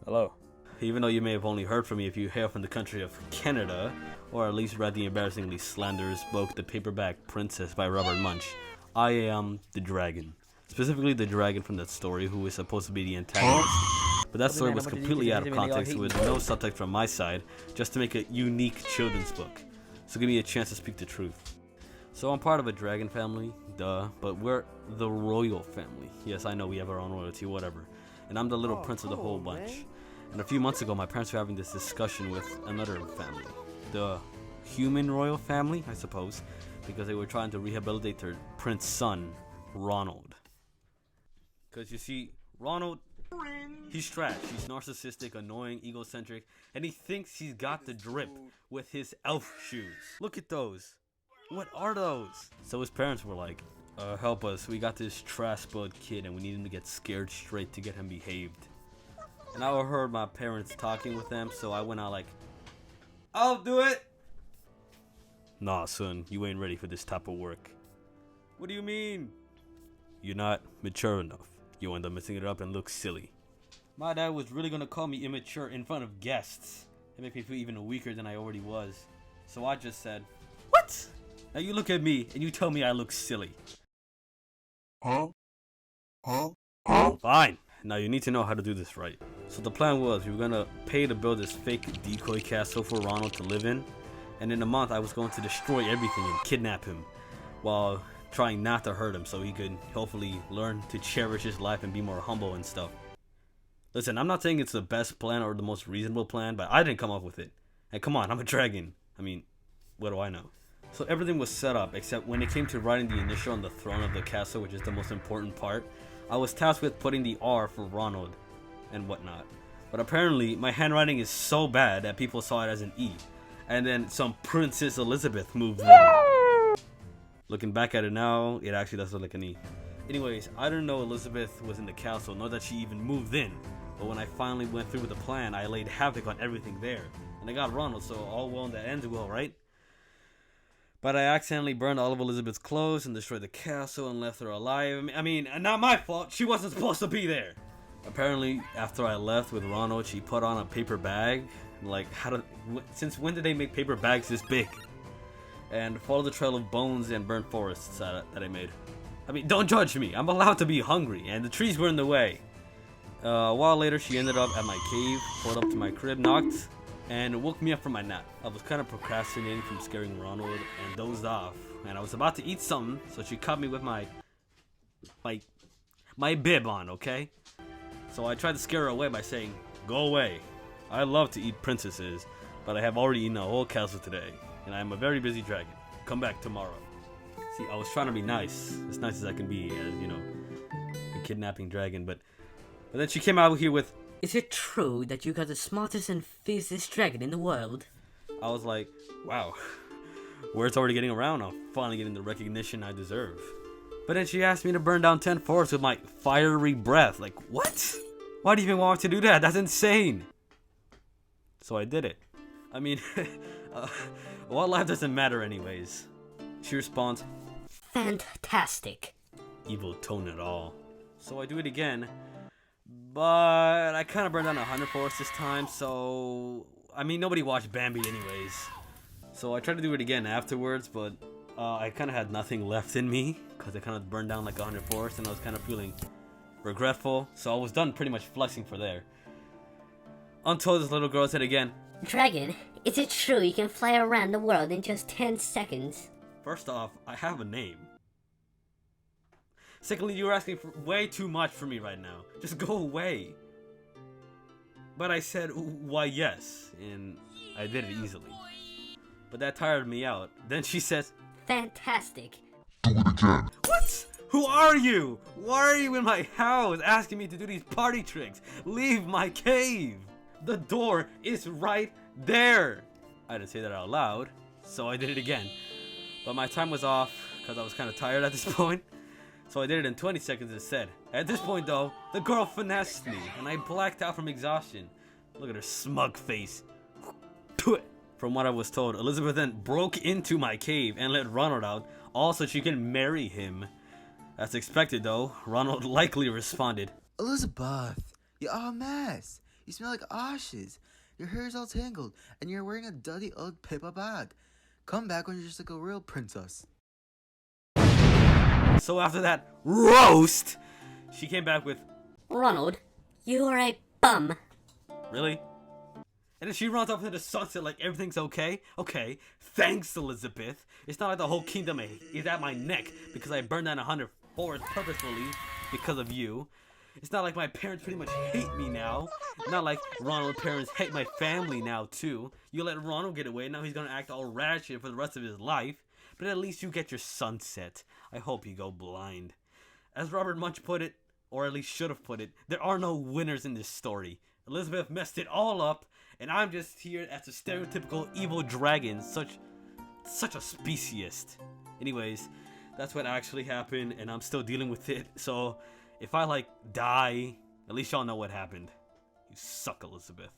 Hello. Even though you may have only heard from me if you hail from the country of Canada, or at least read the embarrassingly slanderous book The Paperbag Princess by Robert Munsch, I am the dragon. Specifically the dragon from that story who is supposed to be the antagonist. But that story was completely out of context with no subtext from my side, just to make a unique children's book. So give me a chance to speak the truth. So I'm part of a dragon family, duh, but we're the royal family. Yes, I know we have our own royalty, whatever. And I'm the little prince of the whole bunch. And a few months ago, my parents were having this discussion with another family, the human royal family, I suppose, because they were trying to rehabilitate their prince son, Ronald. Because you see, Ronald, he's trash. He's narcissistic, annoying, egocentric, and he thinks he's got the drip with his elf shoes. Look at those. What are those? So his parents were like, help us. We got this trash-spoiled kid and we need him to get scared straight to get him behaved. And I heard my parents talking with them, so I went out like, I'll do it. Nah, son, you ain't ready for this type of work. What do you mean? You're not mature enough. You end up messing it up and look silly. My dad was really gonna call me immature in front of guests. It made me feel even weaker than I already was. So I just said, what? Now you look at me and you tell me I look silly. Huh? Fine. Now you need to know how to do this right. So the plan was we were gonna pay to build this fake decoy castle for Ronald to live in. And in a month I was going to destroy everything and kidnap him while trying not to hurt him so he could hopefully learn to cherish his life and be more humble and stuff. Listen, I'm not saying it's the best plan or the most reasonable plan, but I didn't come up with it. And come on, I'm a dragon. I mean, what do I know? So everything was set up except when it came to writing the initial on the throne of the castle, which is the most important part. I was tasked with putting the R for Ronald and whatnot. But apparently my handwriting is so bad that people saw it as an E. And then some Princess Elizabeth moved in. Looking back at it now, it actually does look like an E. Anyways, I didn't know Elizabeth was in the castle, nor that she even moved in. But when I finally went through with the plan, I laid havoc on everything there. And I got Ronald, so all well and that ends well, right? But I accidentally burned all of Elizabeth's clothes and destroyed the castle and left her alive. I mean, not my fault. She wasn't supposed to be there. Apparently, after I left with Ronald, she put on a paper bag. Like, since when did they make paper bags this big? And followed the trail of bones and burnt forests that I made. I mean, don't judge me. I'm allowed to be hungry, and the trees were in the way. A while later, she ended up at my cave, pulled up to my crib, knocked, and woke me up from my nap. I was kind of procrastinating from scaring Ronald and dozed off. And I was about to eat something, so she caught me with my bib on, okay? So I tried to scare her away by saying, go away. I love to eat princesses, but I have already eaten a whole castle today. And I am a very busy dragon. Come back tomorrow. See, I was trying to be nice as I can be, as, you know, a kidnapping dragon. But then she came out here with, is it true that you got the smartest and fiercest dragon in the world? I was like, wow, word's already getting around. I'm finally getting the recognition I deserve. But then she asked me to burn down 10 forests with my fiery breath. Like, what? Why do you even want me to do that? That's insane. So I did it. I mean, well, life doesn't matter anyways. She responds, fantastic. Evil tone at all. So I do it again. But I kind of burned down 100 forests this time, so I mean, nobody watched Bambi anyways. So I tried to do it again afterwards, but I kind of had nothing left in me because I kind of burned down like 100 forests, and I was kind of feeling regretful. So I was done pretty much flexing for there. Until this little girl said again, dragon, is it true you can fly around the world in just 10 seconds? First off, I have a name. Secondly, you're asking for way too much for me right now. Just go away. But I said, why yes, and I did it easily. But that tired me out. Then she says, fantastic. Do it again. What? Who are you? Why are you in my house asking me to do these party tricks? Leave my cave. The door is right there. I didn't say that out loud, so I did it again. But my time was off because I was kind of tired at this point. So I did it in 20 seconds instead. At this point though, the girl finessed me and I blacked out from exhaustion. Look at her smug face. From what I was told, Elizabeth then broke into my cave and let Ronald out, all so she can marry him. As expected though, Ronald likely responded, Elizabeth, you're a mess. You smell like ashes. Your hair is all tangled, and you're wearing a dirty old paper bag. Come back when you're just like a real princess. So after that roast, she came back with, Ronald, you're a bum. really? And then she runs off into the sunset like everything's okay. Okay, thanks, Elizabeth. It's not like the whole kingdom is at my neck because I burned down 100 forests purposefully because of you. It's not like my parents pretty much hate me now. Not like Ronald's parents hate my family now too. You let Ronald get away, now he's gonna act all ratchet for the rest of his life. But at least you get your sunset. I hope you go blind. As Robert Munsch put it, or at least should have put it, there are no winners in this story. Elizabeth messed it all up, and I'm just here as a stereotypical evil dragon, such a speciesist. Anyways, that's what actually happened, and I'm still dealing with it. So if I die, at least y'all know what happened. You suck, Elizabeth.